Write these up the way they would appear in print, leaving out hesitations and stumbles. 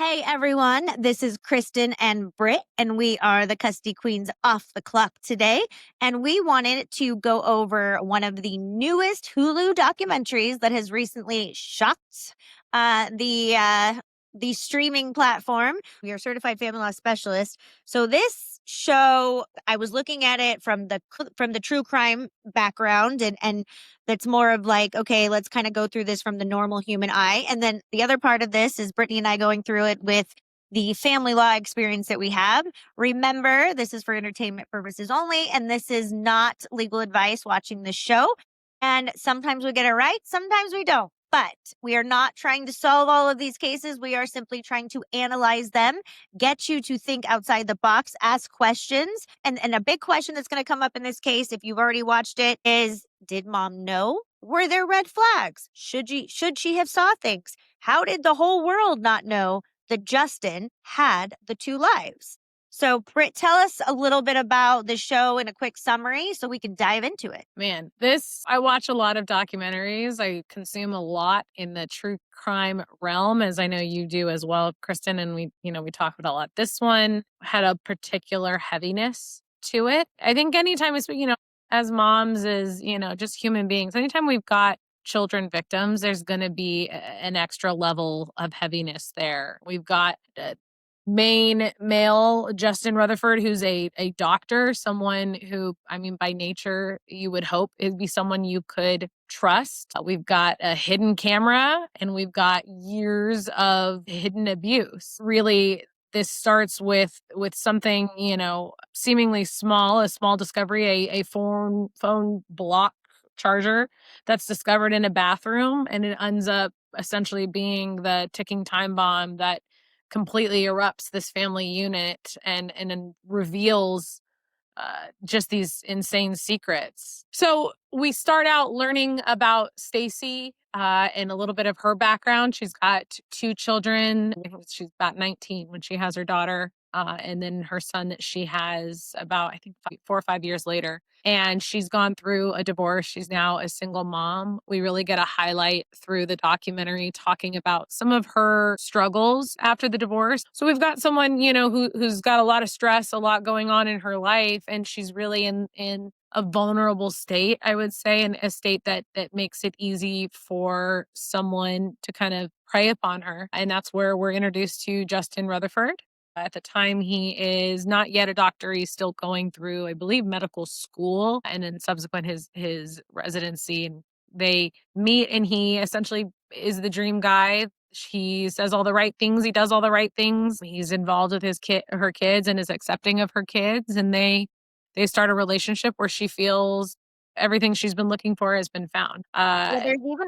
Hey everyone, this is Kristen and Britt, and we are the Custody Queens off the clock today. And we wanted to go over one of the newest Hulu documentaries that has recently shocked the streaming platform. We are certified family law specialists. So this show, I was looking at it from the true crime background, and that's more of like, okay, let's kind of go through this from the normal human eye. And then the other part of this is Brittany and I going through it with the family law experience that we have. Remember, this is for entertainment purposes only, and this is not legal advice watching the show. And sometimes we get it right, sometimes we don't. But we are not trying to solve all of these cases. We are simply trying to analyze them, get you to think outside the box, ask questions. And a big question that's going to come up in this case, if you've already watched it, is did mom know? Were there red flags? Should she have saw things? How did the whole world not know that Justin had the two lives? So, Britt, tell us a little bit about the show in a quick summary so we can dive into it. Man, I watch a lot of documentaries. I consume a lot in the true crime realm, as I know you do as well, Kristen. And we talk about a lot. This one had a particular heaviness to it. I think anytime we speak, as moms, as, just human beings, anytime we've got children victims, there's going to be an extra level of heaviness there. We've got main male, Justin Rutherford, who's a doctor, someone who, I mean, by nature, you would hope it'd be someone you could trust. We've got a hidden camera and we've got years of hidden abuse. Really, this starts with something, seemingly small, a small discovery, a phone block charger that's discovered in a bathroom, and it ends up essentially being the ticking time bomb that completely erupts this family unit and then reveals just these insane secrets. So we start out learning about Stacy and a little bit of her background. She's got two children. I think she's about 19 when she has her daughter. And then her son that she has about, I think, 4 or 5 years later. And she's gone through a divorce. She's now a single mom. We really get a highlight through the documentary talking about some of her struggles after the divorce. So we've got someone, who's got a lot of stress, a lot going on in her life, and she's really in a vulnerable state, I would say, and a state that makes it easy for someone to kind of prey upon her. And that's where we're introduced to Justin Rutherford. At the time, he is not yet a doctor. He's still going through, I believe, medical school, and then subsequent his residency. And they meet, and he essentially is the dream guy. He says all the right things. He does all the right things. He's involved with her kids, and is accepting of her kids. And they start a relationship where she feels everything she's been looking for has been found. Yeah, there's even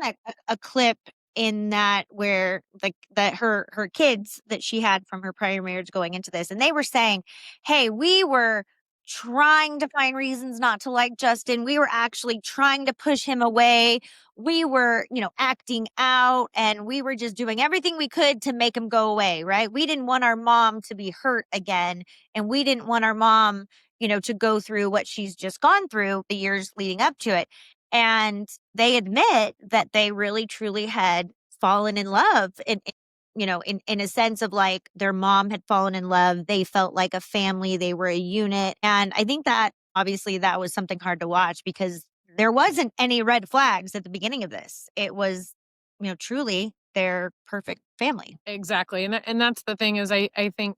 a clip in that where like that her kids that she had from her prior marriage going into this, and they were saying, hey, we were trying to find reasons not to like Justin. We were actually trying to push him away. We were, acting out, and we were just doing everything we could to make him go away, right? We didn't want our mom to be hurt again, and we didn't want our mom, to go through what she's just gone through the years leading up to it. And they admit that they really truly had fallen in love in a sense of like their mom had fallen in love. They felt like a family. They were a unit. And I think that obviously that was something hard to watch because there wasn't any red flags at the beginning of this. It was, truly their perfect family. Exactly. And that's the thing is I think,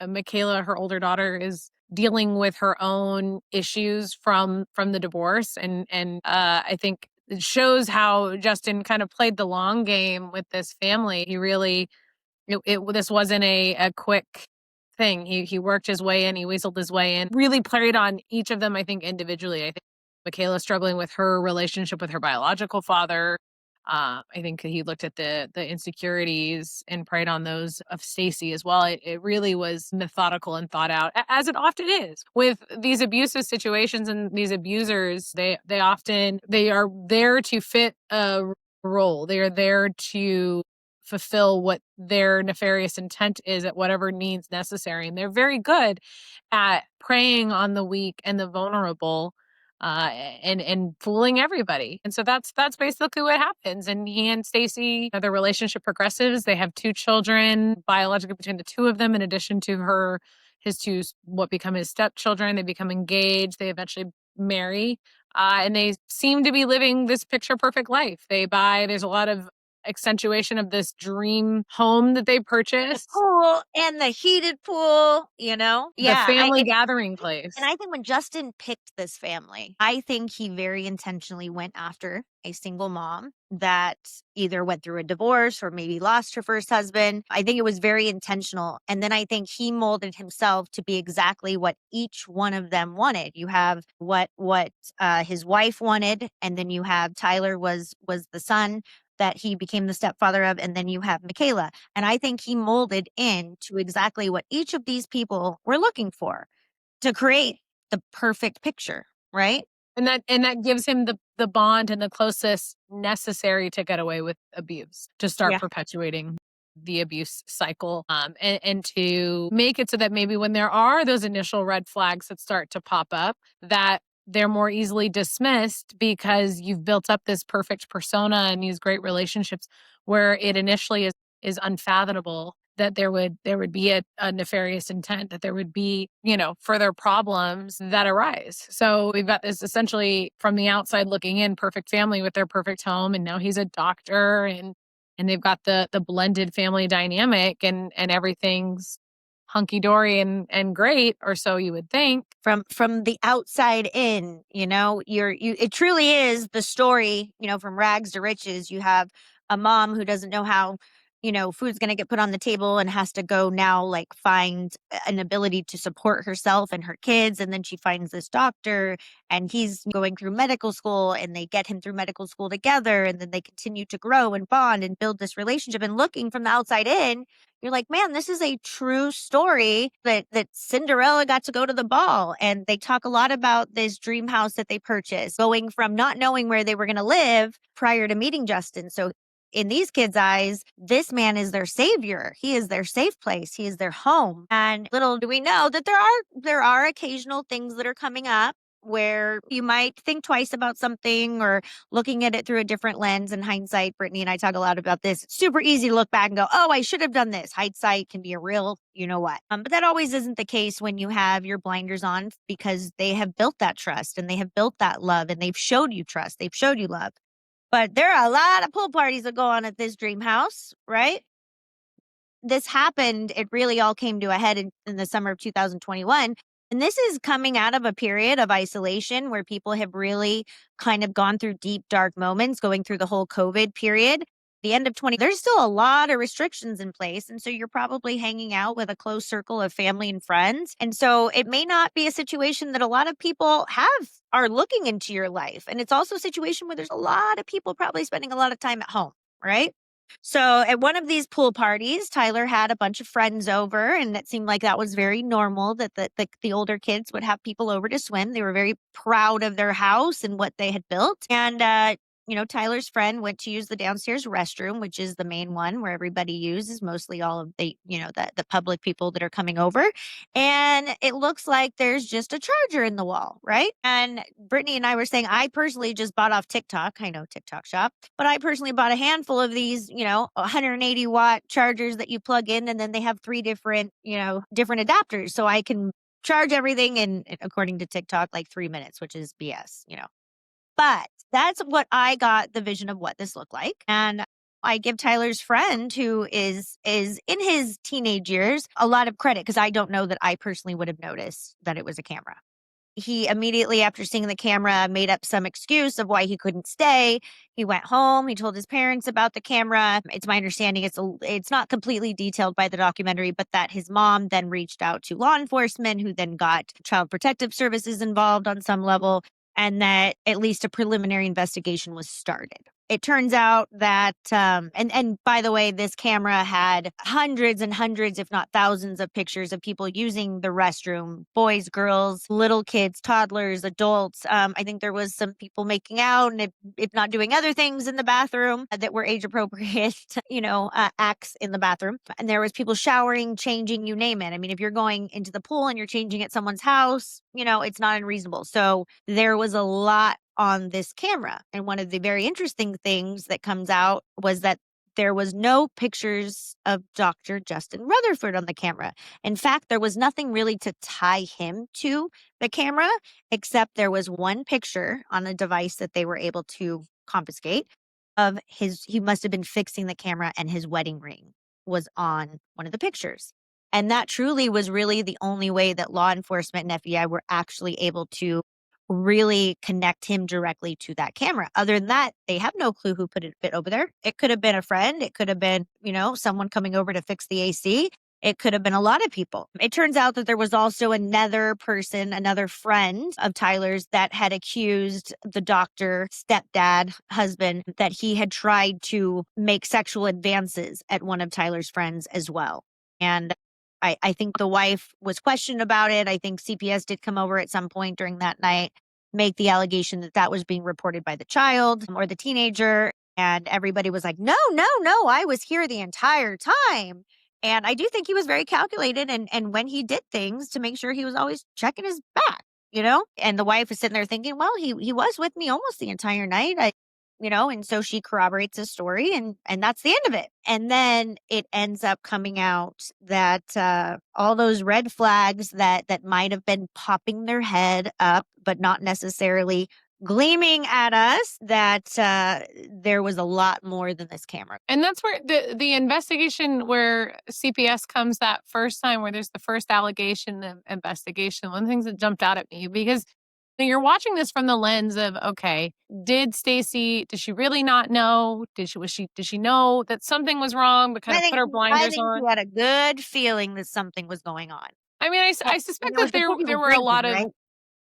Michaela, her older daughter, is dealing with her own issues from the divorce. And I think it shows how Justin kind of played the long game with this family. He really, this wasn't a quick thing. He worked his way in, he weaseled his way in, really played on each of them, I think, individually. I think Michaela struggling with her relationship with her biological father. I think he looked at the insecurities and preyed on those of Stacy as well. It really was methodical and thought out, as it often is with these abusive situations and these abusers. They are there to fit a role. They are there to fulfill what their nefarious intent is at whatever means necessary, and they're very good at preying on the weak and the vulnerable. and fooling everybody. And so that's basically what happens. And he and Stacy, their relationship progresses. They have two children biologically between the two of them, in addition to his two what become his stepchildren. They become engaged. They eventually marry, and they seem to be living this picture perfect life. There's a lot of accentuation of this dream home that they The purchased, pool and the heated pool, you know? the Yeah, family gathering and place. I think when Justin picked this family, I think he very intentionally went after a single mom that either went through a divorce or maybe lost her first husband. I think it was very intentional. And then I think he molded himself to be exactly what each one of them wanted. You have what his wife wanted, and then you have Tyler was the son that he became the stepfather of, and then you have Michaela. And I think he molded into exactly what each of these people were looking for to create the perfect picture, right? And that gives him the bond and the closest necessary to get away with abuse, to start Yeah. perpetuating the abuse cycle, and to make it so that maybe when there are those initial red flags that start to pop up, that they're more easily dismissed because you've built up this perfect persona and these great relationships where it initially is unfathomable that there would be a nefarious intent, that there would be, further problems that arise. So we've got this essentially from the outside looking in perfect family with their perfect home, and now he's a doctor, and they've got the blended family dynamic, and everything's hunky dory and great, or so you would think. From the outside in, it truly is the story, from rags to riches. You have a mom who doesn't know how, food's going to get put on the table and has to go now like find an ability to support herself and her kids. And then she finds this doctor and he's going through medical school and they get him through medical school together. And then they continue to grow and bond and build this relationship. And looking from the outside in, you're like, man, this is a true story that Cinderella got to go to the ball. And they talk a lot about this dream house that they purchased, going from not knowing where they were going to live prior to meeting Justin. So in these kids' eyes, this man is their savior. He is their safe place. He is their home. And little do we know that there are occasional things that are coming up where you might think twice about something or looking at it through a different lens. In hindsight, Brittany and I talk a lot about this. It's super easy to look back and go, oh, I should have done this. Hindsight can be a real, you know what. But that always isn't the case when you have your blinders on, because they have built that trust and they have built that love and they've showed you trust. They've showed you love. But there are a lot of pool parties that go on at this dream house, right? This happened, it really all came to a head in the summer of 2021. And this is coming out of a period of isolation where people have really kind of gone through deep, dark moments, going through the whole COVID period. The end of 20, there's still a lot of restrictions in place. And so you're probably hanging out with a close circle of family and friends. And so it may not be a situation that a lot of people are looking into your life. And it's also a situation where there's a lot of people probably spending a lot of time at home, right? So at one of these pool parties, Tyler had a bunch of friends over, and it seemed like that was very normal that the older kids would have people over to swim. They were very proud of their house and what they had built. And Tyler's friend went to use the downstairs restroom, which is the main one where everybody uses, mostly all of the public people that are coming over. And it looks like there's just a charger in the wall, right? And Brittany and I were saying, I personally just bought off TikTok. I know TikTok shop, but I personally bought a handful of these, 180-watt chargers that you plug in, and then they have three different adapters. So I can charge everything in, according to TikTok, like 3 minutes, which is BS. But that's what I got the vision of what this looked like. And I give Tyler's friend, who is in his teenage years, a lot of credit, because I don't know that I personally would have noticed that it was a camera. He immediately, after seeing the camera, made up some excuse of why he couldn't stay. He went home. He told his parents about the camera. It's my understanding it's not completely detailed by the documentary, but that his mom then reached out to law enforcement, who then got Child Protective Services involved on some level, and that at least a preliminary investigation was started. it turns out that, and by the way, this camera had hundreds and hundreds, if not thousands, of pictures of people using the restroom, boys, girls, little kids, toddlers, adults. I think there was some people making out and if not doing other things in the bathroom that were age appropriate, acts in the bathroom. And there was people showering, changing, you name it. I mean, if you're going into the pool and you're changing at someone's house, it's not unreasonable. So there was a lot on this camera. And one of the very interesting things that comes out was that there was no pictures of Dr. Justin Rutherford on the camera. In fact, there was nothing really to tie him to the camera, except there was one picture on a device that they were able to confiscate of he must have been fixing the camera and his wedding ring was on one of the pictures. And that truly was really the only way that law enforcement and FBI were actually able to really connect him directly to that camera. Other than that, they have no clue who put it over there. It could have been a friend. It could have been, someone coming over to fix the AC. It could have been a lot of people. It turns out that there was also another person, another friend of Tyler's that had accused the doctor, stepdad, husband, that he had tried to make sexual advances at one of Tyler's friends as well. And I think the wife was questioned about it. I think CPS did come over at some point during that night, make the allegation that that was being reported by the child or the teenager. And everybody was like, no, no, no, I was here the entire time. And I do think he was very calculated. And when he did things to make sure he was always checking his back, and the wife is sitting there thinking, well, he was with me almost the entire night. And so she corroborates his story and that's the end of it. And then it ends up coming out that all those red flags that might have been popping their head up, but not necessarily gleaming at us, that there was a lot more than this camera. And that's where the investigation where CPS comes that first time, where there's the first allegation of investigation. One of the things that jumped out at me, because you're watching this from the lens of, okay, did she really not know? Did she know that something was wrong, but kind of put her I blinders think on? she had a good feeling that something was going on. I mean, I And suspect it was that because he there was were a lot drinking, of right?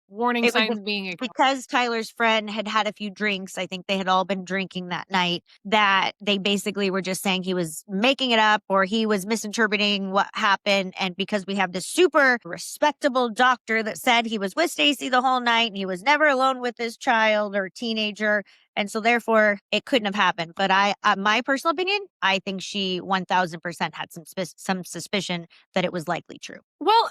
warning It was signs being ignored. because Tyler's friend had had a few drinks. I think they had all been drinking that night, that they basically were just saying he was making it up or he was misinterpreting what happened. And because we have this super respectable doctor that said he was with Stacy the whole night and he was never alone with this child or teenager. And so therefore it couldn't have happened. But my personal opinion, I think she 1000% had some suspicion that it was likely true. Well,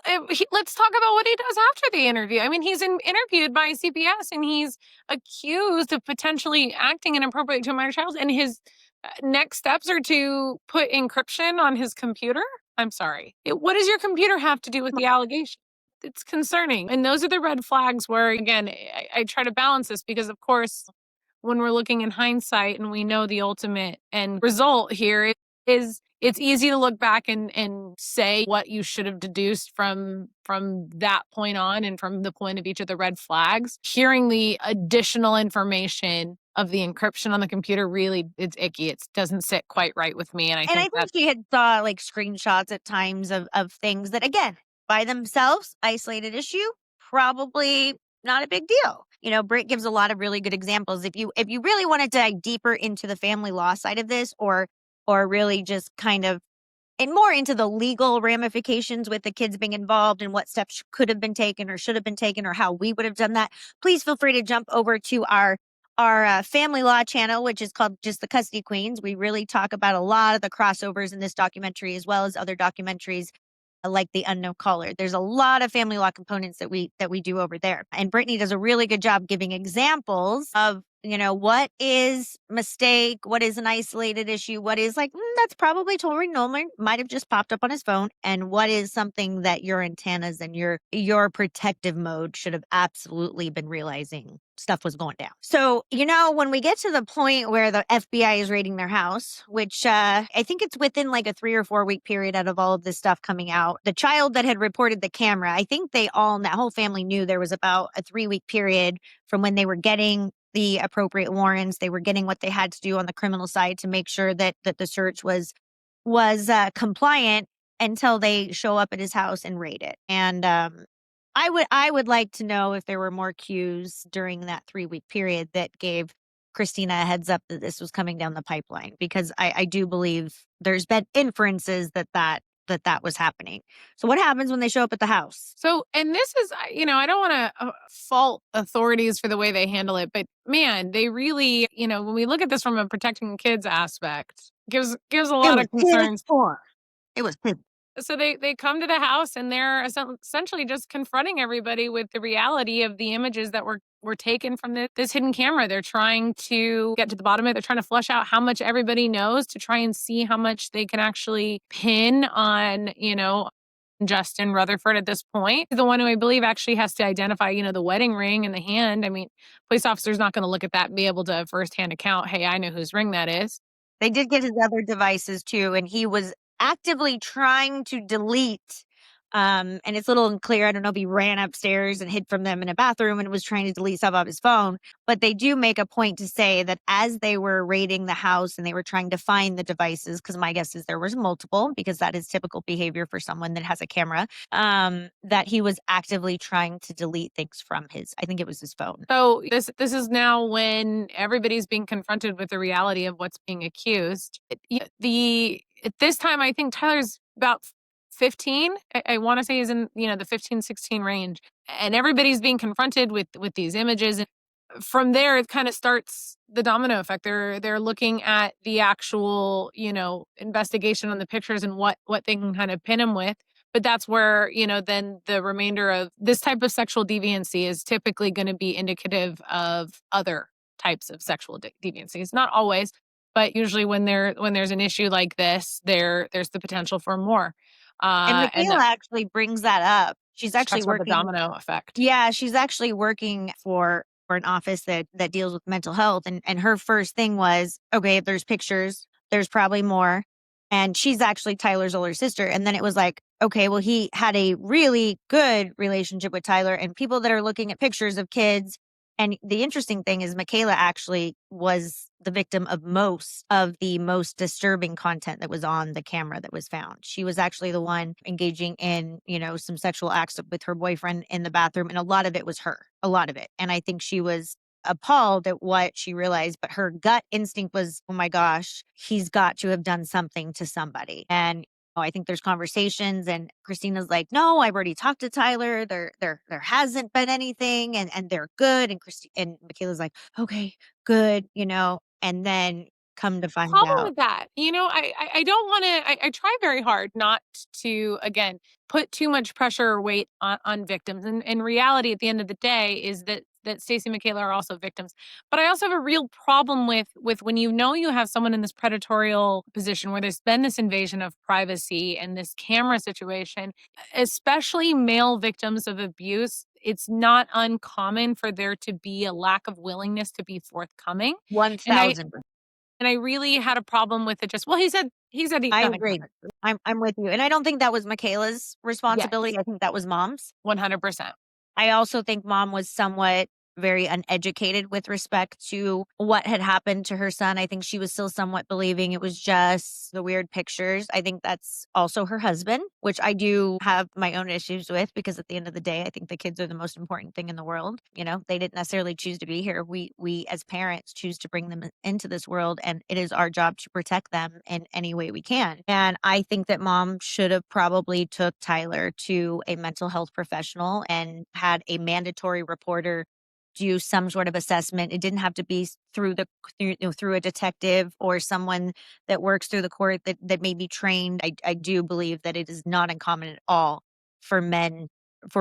let's talk about what he does after the interview. I mean, he's interviewed by CPS and he's accused of potentially acting inappropriately to a minor child. And his next steps are to put encryption on his computer. I'm sorry. What does your computer have to do with the allegation? It's concerning. And those are the red flags where, again, I try to balance this because, of course, when we're looking in hindsight and we know the ultimate end result here is it's easy to look back and say what you should have deduced from that point on and from the point of each of the red flags. Hearing the additional information of the encryption on the computer, really, it's icky. It doesn't sit quite right with me. And I think that She had saw like screenshots at times of things that, again, by themselves, isolated issue, probably not a big deal. Britt gives a lot of really good examples. If you really want to dive deeper into the family law side of this, or really just kind of and more into the legal ramifications with the kids being involved and what steps could have been taken or should have been taken or how we would have done that, please feel free to jump over to our family law channel, which is called Just the Custody Queens. We really talk about a lot of the crossovers in this documentary, as well as other documentaries like The Unknown Caller. There's a lot of family law components that we do over there. And Brittany does a really good job giving examples of, what is mistake, what is an isolated issue, what is like, that's probably totally normal, might have just popped up on his phone, and what is something that your antennas and your protective mode should have absolutely been realizing stuff was going down. So, when we get to the point where the FBI is raiding their house, which I think it's within like a 3 or 4 week period out of all of this stuff coming out, the child that had reported the camera, I think that whole family knew there was about a 3-week period from when they were getting the appropriate warrants. They were getting what they had to do on the criminal side to make sure that the search was compliant until they show up at his house and raid it. And I would like to know if there were more cues during that 3-week period that gave Christina a heads up that this was coming down the pipeline, because I do believe there's been inferences that was happening. So what happens when they show up at the house? So, and this is, I don't want to fault authorities for the way they handle it, but man, they really, when we look at this from a protecting kids aspect, gives a It lot was of his concerns. poor. It was his. So they come to the house and they're essentially just confronting everybody with the reality of the images that were taken from this hidden camera. They're trying to get to the bottom of it. They're trying to flesh out how much everybody knows to try and see how much they can actually pin on, Justin Rutherford at this point. The one who I believe actually has to identify, the wedding ring and the hand. I mean, police officer's not going to look at that and be able to firsthand account, hey, I know whose ring that is. They did get his other devices too, and he was actively trying to delete. And it's a little unclear. I don't know if he ran upstairs and hid from them in a bathroom and was trying to delete stuff off his phone. But they do make a point to say that as they were raiding the house and they were trying to find the devices, because my guess is there was multiple, because that is typical behavior for someone that has a camera, that he was actively trying to delete things from I think it was his phone. So this is now when everybody's being confronted with the reality of what's being accused. At this time, I think Tyler's about 15. I want to say he's in the 15, 16 range, and everybody's being confronted with these images. And from there, it kind of starts the domino effect. They're looking at the actual investigation on the pictures and what they can kind of pin him with. But that's where, then the remainder of this type of sexual deviancy is typically going to be indicative of other types of sexual deviancies. Not always, but usually when there's an issue like this, there's the potential for more. And And Michaela that actually brings that up. She's she actually talks about the working. domino effect. Yeah, she's actually working for an office that deals with mental health, and her first thing was, okay, if there's pictures, there's probably more. And she's actually Tyler's older sister. And then it was like, okay, well, he had a really good relationship with Tyler, and people that are looking at pictures of kids. And the interesting thing is Michaela actually was the victim of most of the most disturbing content that was on the camera that was found. She was actually the one engaging in, some sexual acts with her boyfriend in the bathroom. And a lot of it was her, a lot of it. And I think she was appalled at what she realized, but her gut instinct was, oh my gosh, he's got to have done something to somebody. And I think there's conversations, and Christina's like, no, I've already talked to Tyler. There hasn't been anything, and they're good. And Michaela's like, okay, good, and then come to find Problem out. with that, I don't want to. I try very hard not to again put too much pressure or weight on victims. And in reality, at the end of the day, is that Stacey and Michaela are also victims. But I also have a real problem with when you have someone in this predatorial position where there's been this invasion of privacy and this camera situation, especially male victims of abuse. It's not uncommon for there to be a lack of willingness to be forthcoming. And I 1,000. and I really had a problem with it just, well, he said I nothing agree. happened. I'm with you. And I don't think that was Michaela's Yes, responsibility. I think that was mom's. 100%. I also think mom was somewhat very uneducated with respect to what had happened to her son. I think she was still somewhat believing it was just the weird pictures. I think that's also her husband, which I do have my own issues with, because at the end of the day, I think the kids are the most important thing in the world. They didn't necessarily choose to be here. We as parents choose to bring them into this world, and it is our job to protect them in any way we can. And I think that mom should have probably took Tyler to a mental health professional and had a mandatory reporter do some sort of assessment. It didn't have to be through a detective or someone that works through the court that may be trained. I do believe that it is not uncommon at all for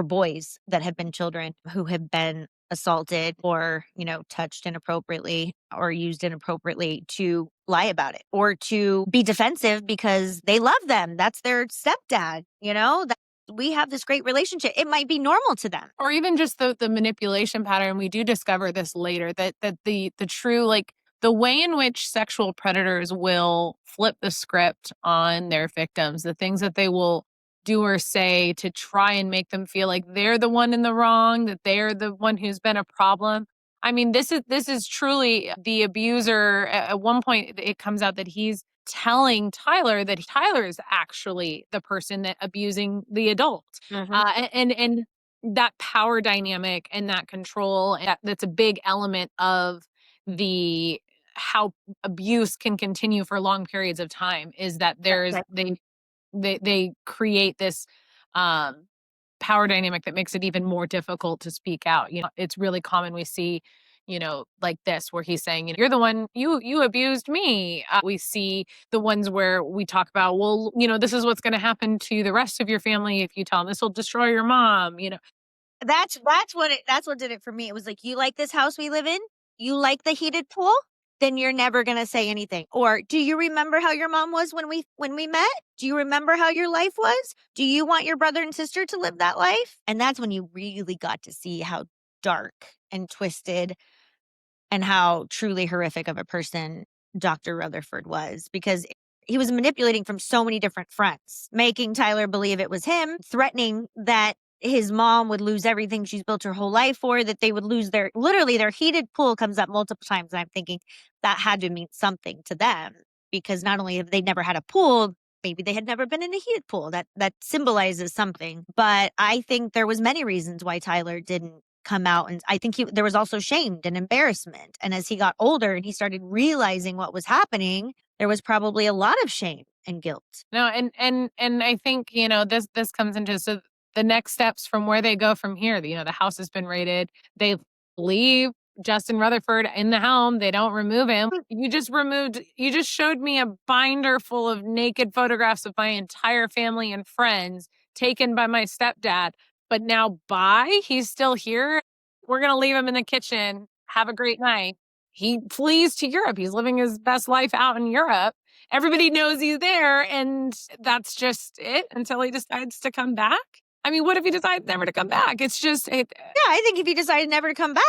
boys that have been children who have been assaulted or, touched inappropriately or used inappropriately, to lie about it or to be defensive because they love them. That's their stepdad, that we have this great relationship. It might be normal to them. Or even just the manipulation pattern. We do discover this later, that the true, like, the way in which sexual predators will flip the script on their victims, the things that they will do or say to try and make them feel like they're the one in the wrong, that they're the one who's been a problem. I mean, this is truly the abuser. At one point, it comes out that he's telling Tyler that Tyler is actually the person that abusing the adult. Mhm. And that power dynamic and that control, that's a big element of the how abuse can continue for long periods of time is that there's Right. they create this um power dynamic that makes it even more difficult to speak out. It's really common we see, like this where he's saying, you're the one, you abused me. We see the ones where we talk about, well, this is what's going to happen to the rest of your family if you tell them, this will destroy your mom. That's what did it for me. It was like, "You like this house we live in? You like the heated pool? Then you're never gonna say anything." Or, "Do you remember how your mom was when we met? Do you remember how your life was? Do you want your brother and sister to live that life?" And that's when you really got to see how dark and twisted and how truly horrific of a person Dr. Rutherford was, because he was manipulating from so many different fronts, making Tyler believe it was him, threatening that his mom would lose everything she's built her whole life for, that they would lose their heated pool comes up multiple times. And I'm thinking that had to mean something to them, because not only have they never had a pool, maybe they had never been in a heated pool. That symbolizes something. But I think there was many reasons why Tyler didn't come out, and I think there was also shame and embarrassment. And as he got older and he started realizing what was happening, there was probably a lot of shame and guilt. No, and I think, this comes into, so the next steps from where they go from here. The house has been raided. They leave Justin Rutherford in the home. They don't remove him. You just showed me a binder full of naked photographs of my entire family and friends taken by my stepdad. But now he's still here. We're going to leave him in the kitchen. Have a great night. He flees to Europe. He's living his best life out in Europe. Everybody knows he's there, and that's just it until he decides to come back. I mean, what if he decides never to come back? It's just it. Yeah, I think if he decided never to come back,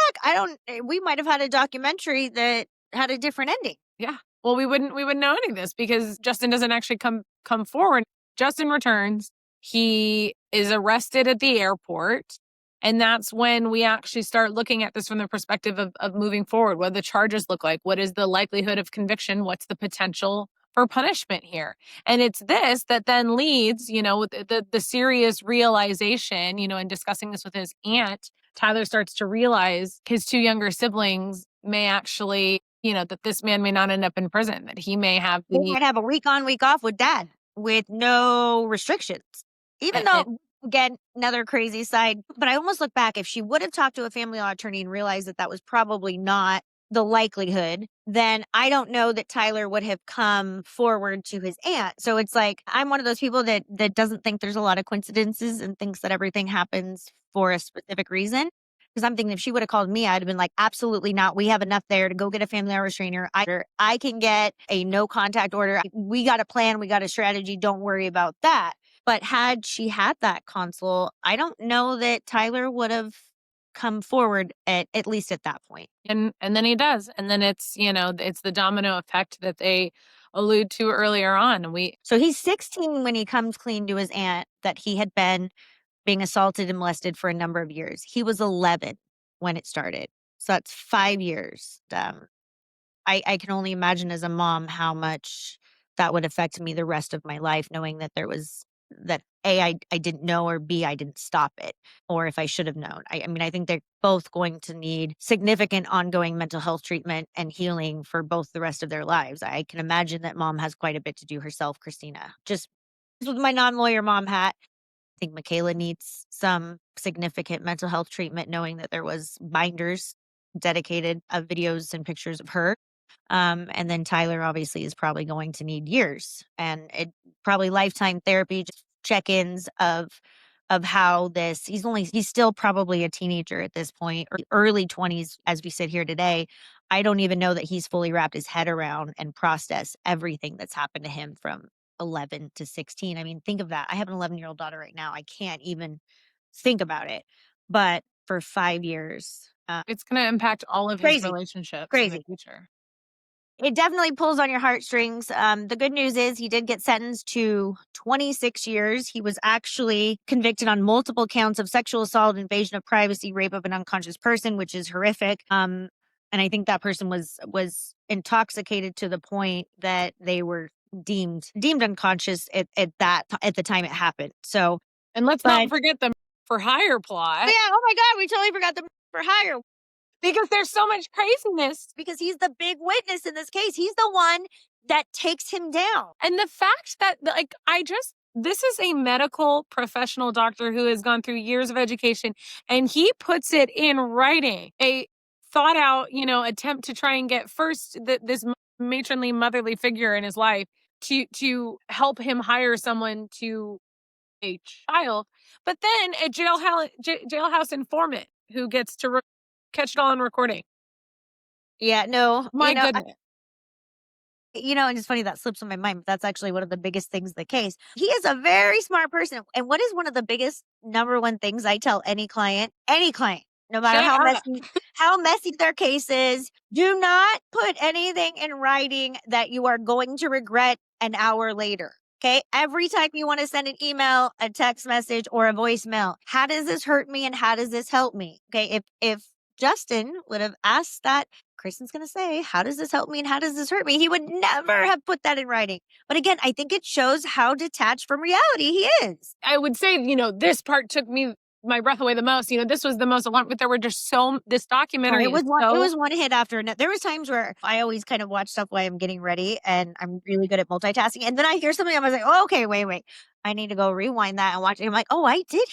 we might have had a documentary that had a different ending. Yeah. Well, we wouldn't know any of this because Justin doesn't actually come forward. Justin returns. He is arrested at the airport. And that's when we actually start looking at this from the perspective of moving forward. What do the charges look like? What is the likelihood of conviction? What's the potential for punishment here? And it's this that then leads, with the serious realization, in discussing this with his aunt. Tyler starts to realize his two younger siblings may actually, that this man may not end up in prison, that he may have They might have a week on, week off with dad with no restrictions. Even and though, again, another crazy side, but I almost look back, if she would have talked to a family law attorney and realized that that was probably not the likelihood, then I don't know that Tyler would have come forward to his aunt. So it's like, I'm one of those people that doesn't think there's a lot of coincidences and thinks that everything happens for a specific reason. Because I'm thinking if she would have called me, I'd have been like, absolutely not. We have enough there to go get a family law restrainer. I can get a no contact order. We got a plan. We got a strategy. Don't worry about that. But had she had that console, I don't know that Tyler would have come forward at least at that point. and then he does. And then it's the domino effect that they allude to earlier on. So he's 16 when he comes clean to his aunt that he had been being assaulted and molested for a number of years. He was 11 when it started. So that's 5 years. I can only imagine as a mom how much that would affect me the rest of my life, knowing that there was that A, I didn't know, or B, I didn't stop it, or if I should have known. I mean, I think they're both going to need significant ongoing mental health treatment and healing for both the rest of their lives. I can imagine that mom has quite a bit to do herself, Christina. Just with my non-lawyer mom hat, I think Michaela needs some significant mental health treatment, knowing that there was binders dedicated of videos and pictures of her. And then Tyler obviously is probably going to need years and it probably lifetime therapy, just check-ins of how he's still probably a teenager at this point, or early 20s as we sit here today. I don't even know that he's fully wrapped his head around and processed everything that's happened to him from 11 to 16. I mean, think of that. I have an 11-year-old daughter right now. I can't even think about it. But for 5 years, It's going to impact all of his crazy, relationships in the crazy. future. It definitely pulls on your heartstrings. The good news is he did get sentenced to 26 years. He was actually convicted on multiple counts of sexual assault, invasion of privacy, rape of an unconscious person, which is horrific. And I think that person was intoxicated to the point that they were deemed unconscious at the time it happened. So, And let's but not forget the for hire yeah, plot. oh my God, we totally forgot the for hire. because there's so much craziness. because he's the big witness in this case. He's the one that takes him down. And the fact that, like, this is a medical professional doctor who has gone through years of education, and he puts it in writing, a thought out, attempt to try and get first this matronly, motherly figure in his life to help him hire someone to a child, but then a jailhouse informant who gets to catch it all on recording. Yeah, no, My goodness. and it's funny that slips on my mind, but that's actually one of the biggest things the case. He is a very smart person. And what is one of the biggest number one things I tell any client, no matter Shut up. how messy their case is, do not put anything in writing that you are going to regret an hour later. Okay. Every time you want to send an email, a text message, or a voicemail, how does this hurt me and how does this help me? Okay. If Justin would have asked that, Kristen's going to say, how does this help me and how does this hurt me? He would never have put that in writing. But again, I think it shows how detached from reality he is. I would say, this part took my breath away the most. This was the most alarming, but there were just this documentary. It was one hit after another. There was times where I always kind of watch stuff while I'm getting ready and I'm really good at multitasking. And then I hear something, I was like, oh, okay, wait. I need to go rewind that and watch it. I'm like, oh, I did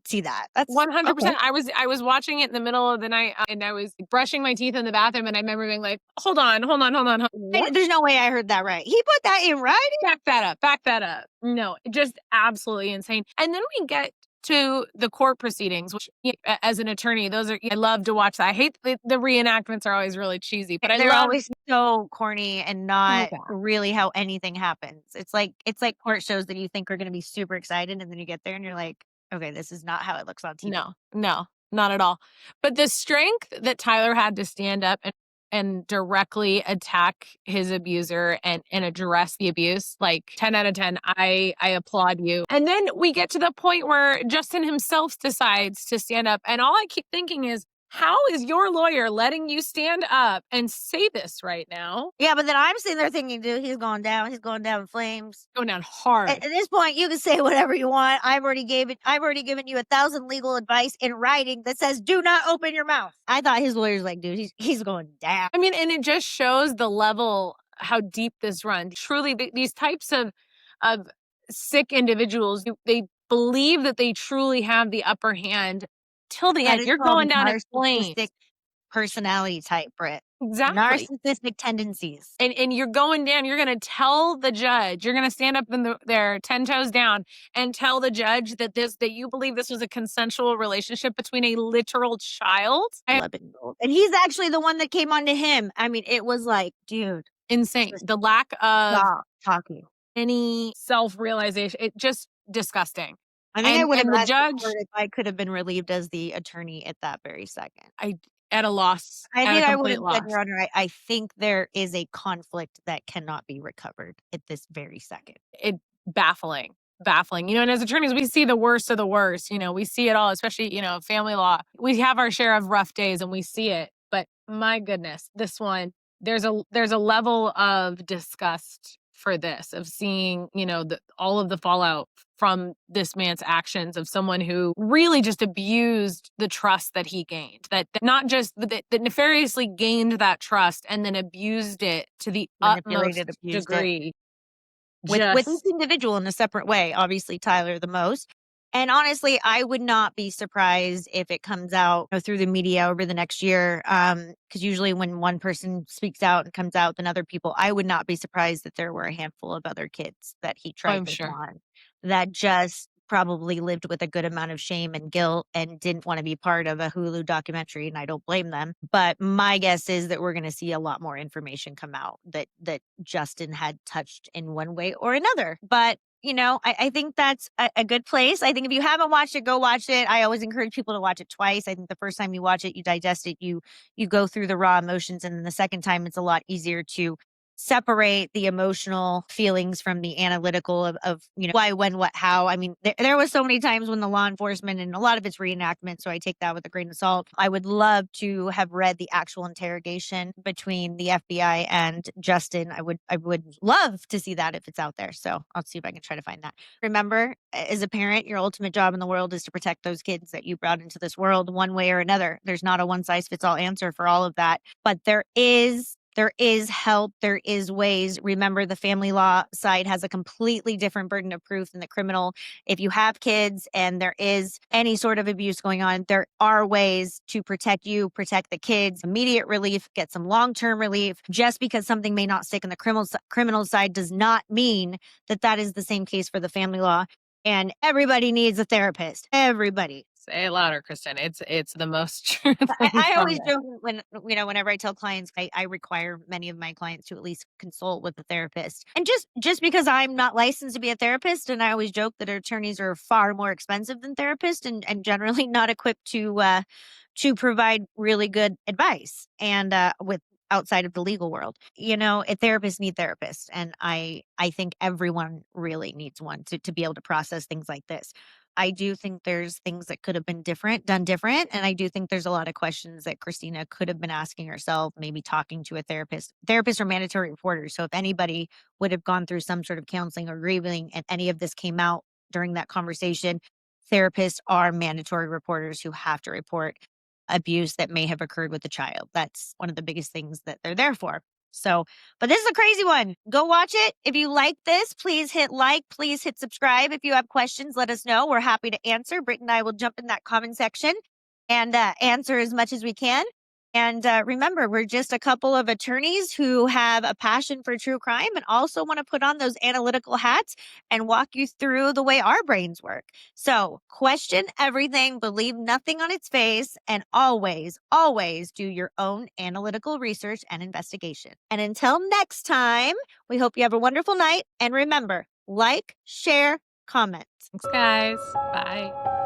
see that. That's 100%. okay. I was watching it in the middle of the night and I was brushing my teeth in the bathroom and I remember being like, hold on. There's no way I heard that right. He put that in writing? Back that up. No, just absolutely insane. And then we get to the court proceedings, which as an attorney, I love to watch that. I hate the reenactments are always really cheesy, but they're always so corny and not really how anything happens. It's like court shows that you think are going to be super excited and then you get there and you're like, okay, this is not how it looks on TV. No, not at all. But the strength that Tyler had to stand up and directly attack his abuser and address the abuse, like 10 out of 10, I applaud you. And then we get to the point where Justin himself decides to stand up. And all I keep thinking is, how is your lawyer letting you stand up and say this right now? Yeah, but then I'm sitting there thinking, dude, he's going down in flames. Going down hard. At this point, you can say whatever you want. I've already given you 1,000 legal advice in writing that says do not open your mouth. I thought his lawyer's like, dude, he's going down. I mean, and it just shows the level, how deep this runs. Truly, these types of sick individuals, they believe that they truly have the upper hand till the end. You're going down in flames. Personality type, Britt. Exactly. Narcissistic tendencies. And you're going down. You're going to tell the judge, you're going to stand up there 10 toes down and tell the judge that you believe this was a consensual relationship between a literal child. 11-year-old. And he's actually the one that came onto him. I mean, it was like, dude. Insane. The lack of talking. Any self-realization. It just disgusting. I think I would have the judge if I could have been relieved as the attorney at that very second. At a loss. I think I would have said, Your Honor, I think there is a conflict that cannot be recovered at this very second. It baffling. And as attorneys, we see the worst of the worst. We see it all, especially, family law. We have our share of rough days and we see it. But my goodness, this one, there's a level of disgust for this, of seeing, all of the fallout from this man's actions, of someone who really just abused the trust that he gained, that not just that nefariously gained that trust and then abused it to the utmost degree. With each individual in a separate way, obviously Tyler the most. And honestly, I would not be surprised if it comes out through the media over the next year. Because usually when one person speaks out and comes out, then other people, I would not be surprised that there were a handful of other kids that he tried to on that just probably lived with a good amount of shame and guilt and didn't want to be part of a Hulu documentary. And I don't blame them. But my guess is that we're going to see a lot more information come out that Justin had touched in one way or another. But I think that's a good place. I think if you haven't watched it, go watch it. I always encourage people to watch it twice. I think the first time you watch it, you digest it, you go through the raw emotions. And then the second time, it's a lot easier to separate the emotional feelings from the analytical of why, when, what, how. I mean, there was so many times when the law enforcement, and a lot of it's reenactment, so I take that with a grain of salt. I would love to have read the actual interrogation between the FBI and Justin. I would love to see that if it's out there. So I'll see if I can try to find that. Remember, as a parent, your ultimate job in the world is to protect those kids that you brought into this world one way or another. There's not a one size fits all answer for all of that, but there is help. There is ways. Remember, the family law side has a completely different burden of proof than the criminal. If you have kids and there is any sort of abuse going on, there are ways to protect you, protect the kids, immediate relief, get some long-term relief. Just because something may not stick in the criminal side does not mean that that is the same case for the family law. And everybody needs a therapist. Everybody. Say it louder, Kristen. It's the most true I, thing I from always it. joke when whenever I tell clients, I require many of my clients to at least consult with a therapist. And just because I'm not licensed to be a therapist, and I always joke that attorneys are far more expensive than therapists, and generally not equipped to provide really good advice and with outside of the legal world. Therapists need therapists, and I think everyone really needs one to be able to process things like this. I do think there's things that could have been done different. And I do think there's a lot of questions that Christina could have been asking herself, maybe talking to a therapist. Therapists are mandatory reporters. So if anybody would have gone through some sort of counseling or grieving and any of this came out during that conversation, therapists are mandatory reporters who have to report abuse that may have occurred with the child. That's one of the biggest things that they're there for. So, but this is a crazy one. Go watch it. If you like this, please hit like, please hit subscribe. If you have questions, let us know. We're happy to answer. Britt and I will jump in that comment section and answer as much as we can. And remember, we're just a couple of attorneys who have a passion for true crime and also want to put on those analytical hats and walk you through the way our brains work. So question everything, believe nothing on its face, and always, always do your own analytical research and investigation. And until next time, we hope you have a wonderful night. And remember, like, share, comment. Thanks, guys. Bye.